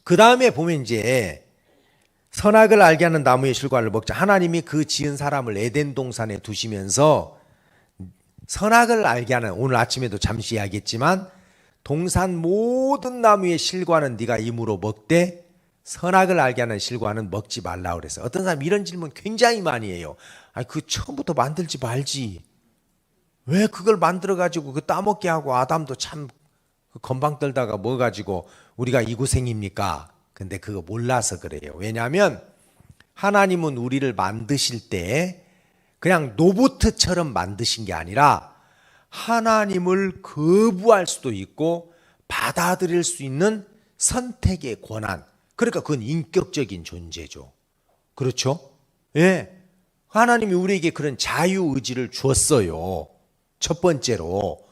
그 다음에 보면 이제 선악을 알게 하는 나무의 실과를 먹자. 하나님이 그 지은 사람을 에덴 동산에 두시면서 선악을 알게 하는, 오늘 아침에도 잠시 이야기했지만 동산 모든 나무의 실과는 네가 임으로 먹되 선악을 알게 하는 실과는 먹지 말라 그랬어요. 어떤 사람 이런 질문 굉장히 많이 해요. 아니 그 처음부터 만들지 말지. 왜 그걸 만들어 가지고 그 따먹게 하고 아담도 참 건방 떨다가 뭐 가지고 우리가 이 고생입니까? 근데 그거 몰라서 그래요. 왜냐하면 하나님은 우리를 만드실 때 그냥 로봇처럼 만드신 게 아니라 하나님을 거부할 수도 있고 받아들일 수 있는 선택의 권한. 그러니까 그건 인격적인 존재죠. 그렇죠? 예. 하나님이 우리에게 그런 자유의지를 주었어요. 첫 번째로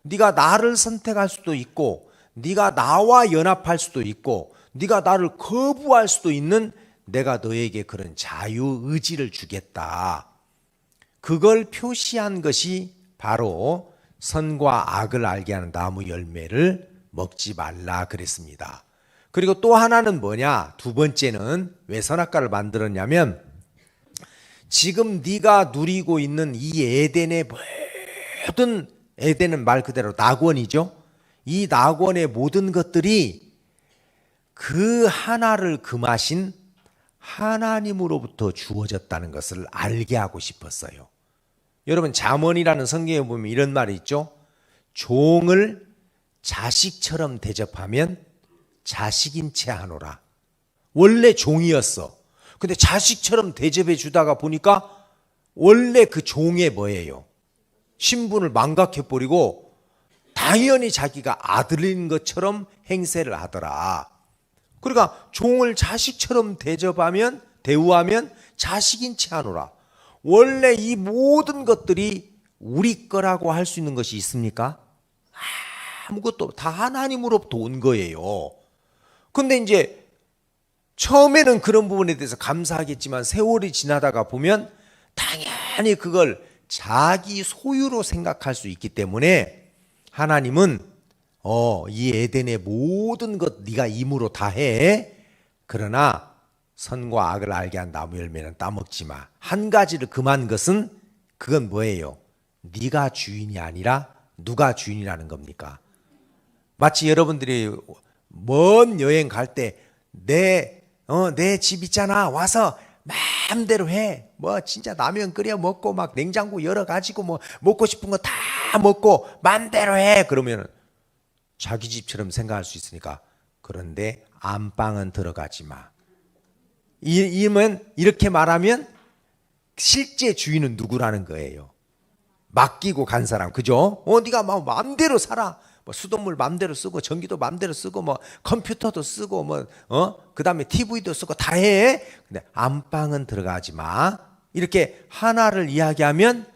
네가 나를 선택할 수도 있고 네가 나와 연합할 수도 있고 네가 나를 거부할 수도 있는 내가 너에게 그런 자유의지를 주겠다. 그걸 표시한 것이 바로 선과 악을 알게 하는 나무 열매를 먹지 말라 그랬습니다. 그리고 또 하나는 뭐냐? 두 번째는 왜 선악과를 만들었냐면 지금 네가 누리고 있는 이 에덴의 모든, 에덴은 말 그대로 낙원이죠. 이 낙원의 모든 것들이 그 하나를 금하신 하나님으로부터 주어졌다는 것을 알게 하고 싶었어요. 여러분 잠언이라는 성경에 보면 이런 말이 있죠. 종을 자식처럼 대접하면 자식인 채 하노라. 원래 종이었어. 근데 자식처럼 대접해 주다가 보니까 원래 그 종의 뭐예요? 신분을 망각해버리고 당연히 자기가 아들인 것처럼 행세를 하더라. 그러니까 종을 자식처럼 대우하면 자식인 채 하노라. 원래 이 모든 것들이 우리 거라고 할 수 있는 것이 있습니까? 아무것도 다 하나님으로부터 온 거예요. 근데 이제 처음에는 그런 부분에 대해서 감사하겠지만 세월이 지나다가 보면 당연히 그걸 자기 소유로 생각할 수 있기 때문에 하나님은 이 에덴의 모든 것 네가 임으로 다 해. 그러나 선과 악을 알게 한 나무 열매는 따먹지 마. 한 가지를 금한 것은 그건 뭐예요? 네가 주인이 아니라 누가 주인이라는 겁니까? 마치 여러분들이 먼 여행 갈 때 내 집 있잖아. 와서 마음대로 해. 뭐 진짜 라면 끓여 먹고 막 냉장고 열어 가지고 뭐 먹고 싶은 거 다 먹고 마음대로 해. 그러면 자기 집처럼 생각할 수 있으니까. 그런데 안방은 들어가지 마. 이렇게 말하면 실제 주인은 누구라는 거예요? 맡기고 간 사람, 그죠? 네가 막 마음대로 살아. 뭐 수돗물 마음대로 쓰고 전기도 마음대로 쓰고 뭐 컴퓨터도 쓰고 뭐 그다음에 TV도 쓰고 다 해. 근데 안방은 들어가지 마. 이렇게 하나를 이야기하면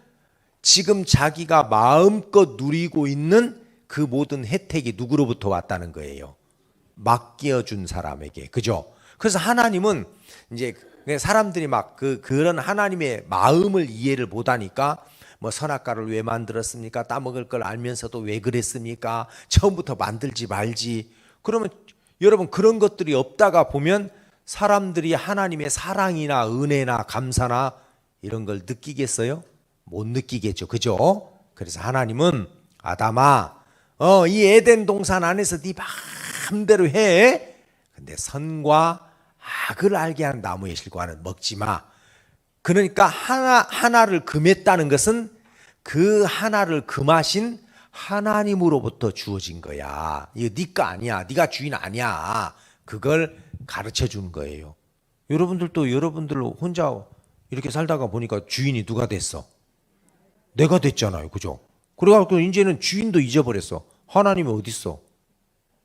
지금 자기가 마음껏 누리고 있는 그 모든 혜택이 누구로부터 왔다는 거예요? 맡겨준 사람에게. 그죠? 그래서 하나님은 이제 사람들이 막 그런 하나님의 마음을 이해를 못하니까 뭐 선악과를 왜 만들었습니까? 따먹을 걸 알면서도 왜 그랬습니까? 처음부터 만들지 말지. 그러면 여러분 그런 것들이 없다가 보면 사람들이 하나님의 사랑이나 은혜나 감사나 이런 걸 느끼겠어요? 못 느끼겠죠. 그죠? 그래서 하나님은 아담아 이 에덴 동산 안에서 네 마음대로 해. 근데 선과 악을 알게 하는 나무의 실과는 먹지 마. 그러니까 하나를 금했다는 것은 그 하나를 금하신 하나님으로부터 주어진 거야. 이거 네 거 아니야. 네가 주인 아니야. 그걸 가르쳐 준 거예요. 여러분들도 여러분들로 혼자 이렇게 살다가 보니까 주인이 누가 됐어? 내가 됐잖아요. 그죠? 그래갖고 이제는 주인도 잊어버렸어. 하나님이 어디 있어?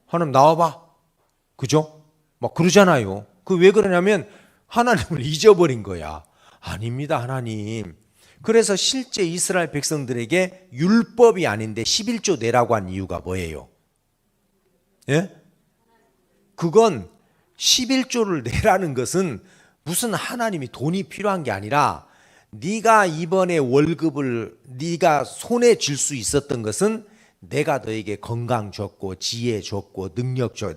하나님 나와봐. 그죠? 막 그러잖아요. 그 왜 그러냐면 하나님을 잊어버린 거야. 아닙니다, 하나님. 그래서 실제 이스라엘 백성들에게 율법이 아닌데 11조 내라고 한 이유가 뭐예요? 예? 그건 11조를 내라는 것은 무슨 하나님이 돈이 필요한 게 아니라 네가 이번에 월급을 네가 손에 쥘 수 있었던 것은 내가 너에게 건강 줬고 지혜 줬고 능력 줬고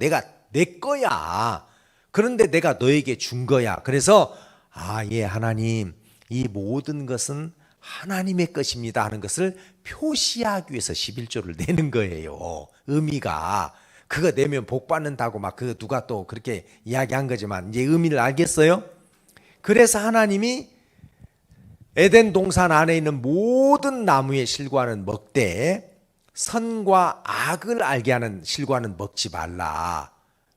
내 거야. 그런데 내가 너에게 준 거야. 그래서 예, 하나님, 이 모든 것은 하나님의 것입니다 하는 것을 표시하기 위해서 11조를 내는 거예요. 의미가. 그거 내면 복 받는다고 막 그 누가 또 그렇게 이야기한 거지만 이제 의미를 알겠어요? 그래서 하나님이 에덴 동산 안에 있는 모든 나무의 실과는 먹되 선과 악을 알게 하는 실과는 먹지 말라.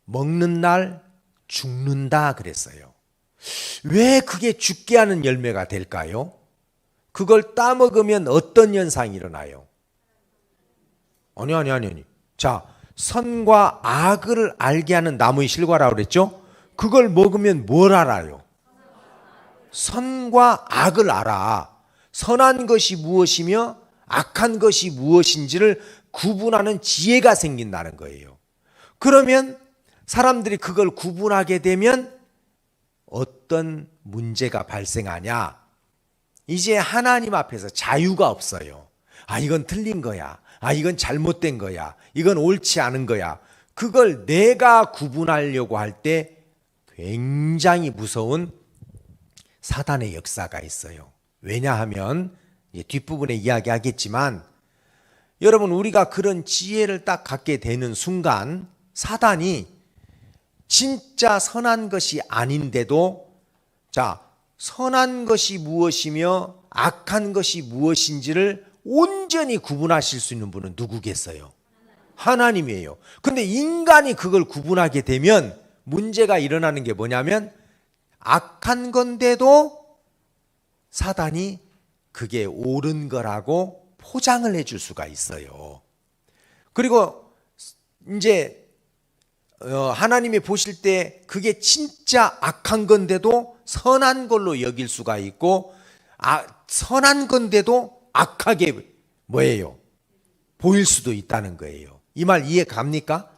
먹는 날 죽는다 그랬어요. 왜 그게 죽게 하는 열매가 될까요? 그걸 따먹으면 어떤 현상이 일어나요? 아니. 자, 선과 악을 알게 하는 나무의 실과라고 그랬죠? 그걸 먹으면 뭘 알아요? 선과 악을 알아. 선한 것이 무엇이며 악한 것이 무엇인지를 구분하는 지혜가 생긴다는 거예요. 그러면 사람들이 그걸 구분하게 되면 어떤 문제가 발생하냐? 이제 하나님 앞에서 자유가 없어요. 이건 틀린 거야. 이건 잘못된 거야. 이건 옳지 않은 거야. 그걸 내가 구분하려고 할 때 굉장히 무서운 사단의 역사가 있어요. 왜냐하면 뒷부분에 이야기하겠지만 여러분, 우리가 그런 지혜를 딱 갖게 되는 순간 사단이 진짜 선한 것이 아닌데도 자, 선한 것이 무엇이며 악한 것이 무엇인지를 온전히 구분하실 수 있는 분은 누구겠어요? 하나님이에요. 근데 인간이 그걸 구분하게 되면 문제가 일어나는 게 뭐냐면 악한 건데도 사단이 그게 옳은 거라고 포장을 해줄 수가 있어요. 그리고 이제 하나님이 보실 때 그게 진짜 악한 건데도 선한 걸로 여길 수가 있고 선한 건데도 악하게 뭐예요? 보일 수도 있다는 거예요. 이 말 이해 갑니까?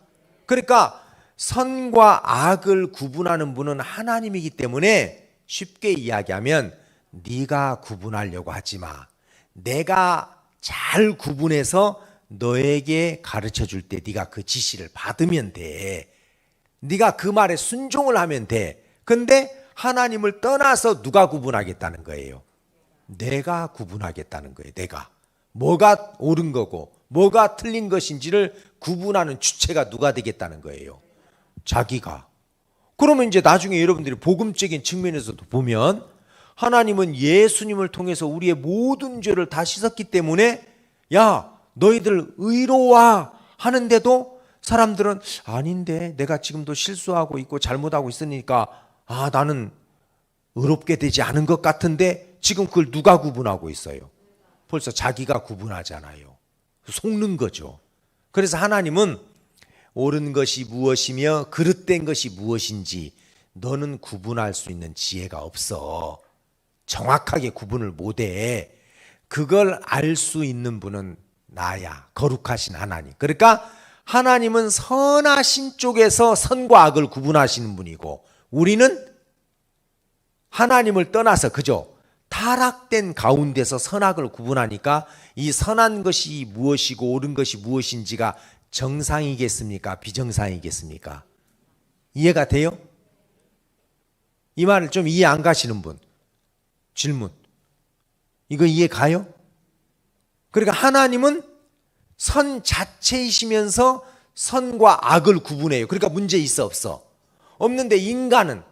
그러니까 선과 악을 구분하는 분은 하나님이기 때문에 쉽게 이야기하면 네가 구분하려고 하지 마. 내가 잘 구분해서 너에게 가르쳐 줄 때 네가 그 지시를 받으면 돼. 네가 그 말에 순종을 하면 돼. 근데 하나님을 떠나서 누가 구분하겠다는 거예요? 내가 구분하겠다는 거예요. 내가. 뭐가 옳은 거고 뭐가 틀린 것인지를 구분하는 주체가 누가 되겠다는 거예요? 자기가. 그러면 이제 나중에 여러분들이 복음적인 측면에서도 보면 하나님은 예수님을 통해서 우리의 모든 죄를 다 씻었기 때문에 야, 너희들 의로와 하는데도 사람들은 아닌데 내가 지금도 실수하고 있고 잘못하고 있으니까 나는 의롭게 되지 않은 것 같은데 지금 그걸 누가 구분하고 있어요? 벌써 자기가 구분하잖아요. 속는 거죠. 그래서 하나님은 옳은 것이 무엇이며 그릇된 것이 무엇인지 너는 구분할 수 있는 지혜가 없어. 정확하게 구분을 못해. 그걸 알 수 있는 분은 나야. 거룩하신 하나님. 그러니까 하나님은 선하신 쪽에서 선과 악을 구분하시는 분이고 우리는 하나님을 떠나서 그죠? 타락된 가운데서 선악을 구분하니까 이 선한 것이 무엇이고 옳은 것이 무엇인지가 정상이겠습니까? 비정상이겠습니까? 이해가 돼요? 이 말을 좀 이해 안 가시는 분 질문. 이거 이해 가요? 그러니까 하나님은 선 자체이시면서 선과 악을 구분해요. 그러니까 문제 있어 없어? 없는데 인간은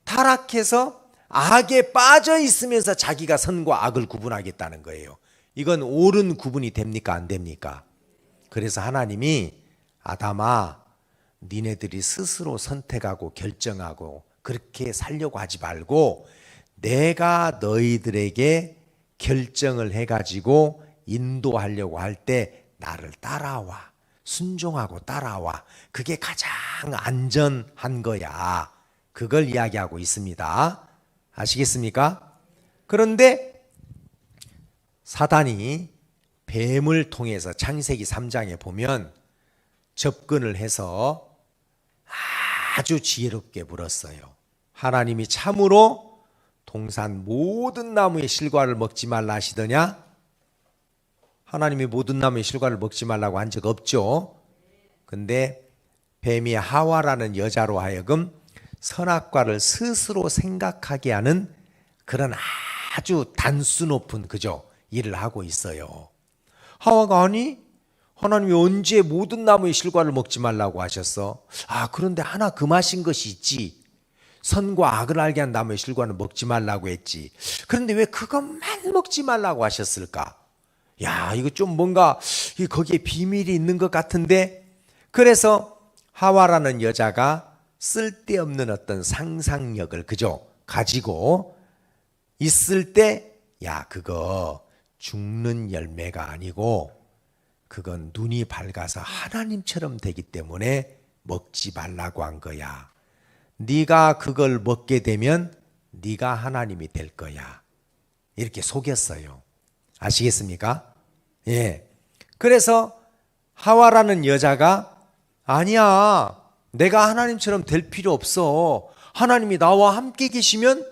타락해서 악에 빠져 있으면서 자기가 선과 악을 구분하겠다는 거예요. 이건 옳은 구분이 됩니까? 안 됩니까? 그래서 하나님이 아담아, 니네들이 스스로 선택하고 결정하고 그렇게 살려고 하지 말고 내가 너희들에게 결정을 해가지고 인도하려고 할 때 나를 따라와. 순종하고 따라와. 그게 가장 안전한 거야. 그걸 이야기하고 있습니다. 아시겠습니까? 그런데 사단이 뱀을 통해서 창세기 3장에 보면 접근을 해서 아주 지혜롭게 물었어요. 하나님이 참으로 동산 모든 나무의 실과를 먹지 말라 하시더냐? 하나님이 모든 나무의 실과를 먹지 말라고 한 적 없죠. 근데 뱀이 하와라는 여자로 하여금 선악과를 스스로 생각하게 하는 그런 아주 단수 높은 그죠 일을 하고 있어요. 하와가 아니 하나님이 언제 모든 나무의 실과를 먹지 말라고 하셨어? 그런데 하나 금하신 것이 있지. 선과 악을 알게 한 나무의 실과는 먹지 말라고 했지. 그런데 왜 그것만 먹지 말라고 하셨을까? 야, 이거 좀 뭔가 거기에 비밀이 있는 것 같은데. 그래서 하와라는 여자가 쓸데없는 어떤 상상력을 그죠 가지고 있을 때, 야, 그거 죽는 열매가 아니고 그건 눈이 밝아서 하나님처럼 되기 때문에 먹지 말라고 한 거야. 네가 그걸 먹게 되면 네가 하나님이 될 거야. 이렇게 속였어요. 아시겠습니까? 예. 그래서 하와라는 여자가 아니야. 내가 하나님처럼 될 필요 없어. 하나님이 나와 함께 계시면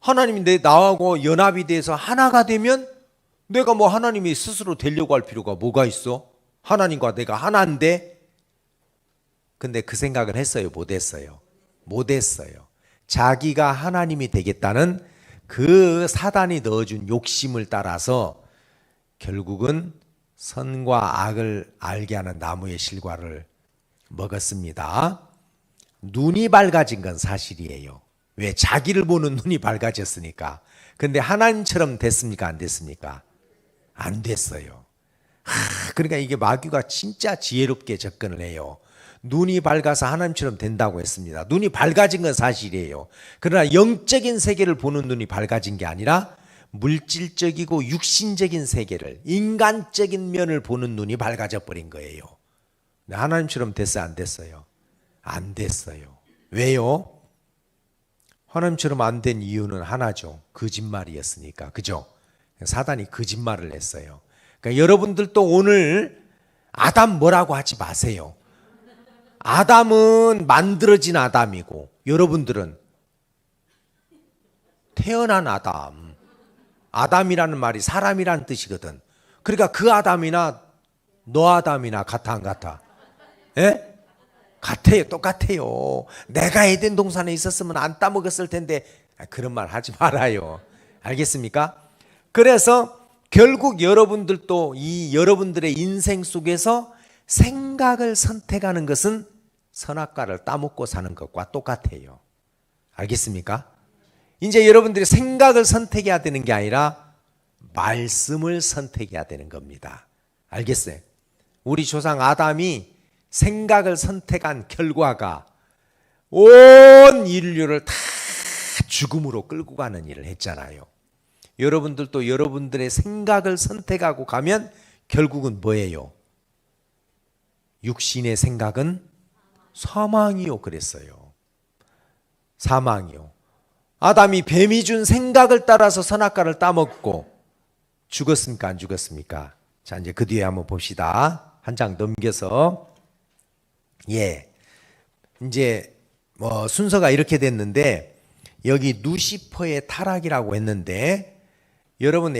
하나님이 나하고 연합이 돼서 하나가 되면 내가 뭐 하나님이 스스로 되려고 할 필요가 뭐가 있어? 하나님과 내가 하나인데. 근데 그 생각을 했어요? 못 했어요? 못 했어요. 자기가 하나님이 되겠다는 그 사단이 넣어준 욕심을 따라서 결국은 선과 악을 알게 하는 나무의 실과를 먹었습니다. 눈이 밝아진 건 사실이에요. 왜? 자기를 보는 눈이 밝아졌으니까. 근데 하나님처럼 됐습니까? 안 됐습니까? 안 됐어요. 그러니까 이게 마귀가 진짜 지혜롭게 접근을 해요. 눈이 밝아서 하나님처럼 된다고 했습니다. 눈이 밝아진 건 사실이에요. 그러나 영적인 세계를 보는 눈이 밝아진 게 아니라 물질적이고 육신적인 세계를, 인간적인 면을 보는 눈이 밝아져 버린 거예요. 하나님처럼 됐어요? 안 됐어요? 안 됐어요. 왜요? 하나님처럼 안 된 이유는 하나죠. 거짓말이었으니까. 그죠? 사단이 거짓말을 했어요. 그러니까 여러분들도 오늘 아담 뭐라고 하지 마세요. 아담은 만들어진 아담이고 여러분들은 태어난 아담. 아담이라는 말이 사람이라는 뜻이거든. 그러니까 그 아담이나 너 아담이나 같아 안 같아? 예? 같아요. 똑같아요. 내가 에덴 동산에 있었으면 안 따먹었을 텐데 그런 말 하지 말아요. 알겠습니까? 그래서 결국 여러분들도 이 여러분들의 인생 속에서 생각을 선택하는 것은 선악과를 따먹고 사는 것과 똑같아요. 알겠습니까? 이제 여러분들이 생각을 선택해야 되는 게 아니라 말씀을 선택해야 되는 겁니다. 알겠어요? 우리 조상 아담이 생각을 선택한 결과가 온 인류를 다 죽음으로 끌고 가는 일을 했잖아요. 여러분들도 여러분들의 생각을 선택하고 가면 결국은 뭐예요? 육신의 생각은 사망이요 그랬어요. 사망이요. 아담이 뱀이 준 생각을 따라서 선악과를 따먹고 죽었습니까? 안 죽었습니까? 자, 이제 그 뒤에 한번 봅시다. 한 장 넘겨서. 예. 이제 순서가 이렇게 됐는데 여기 누시퍼의 타락이라고 했는데 여러분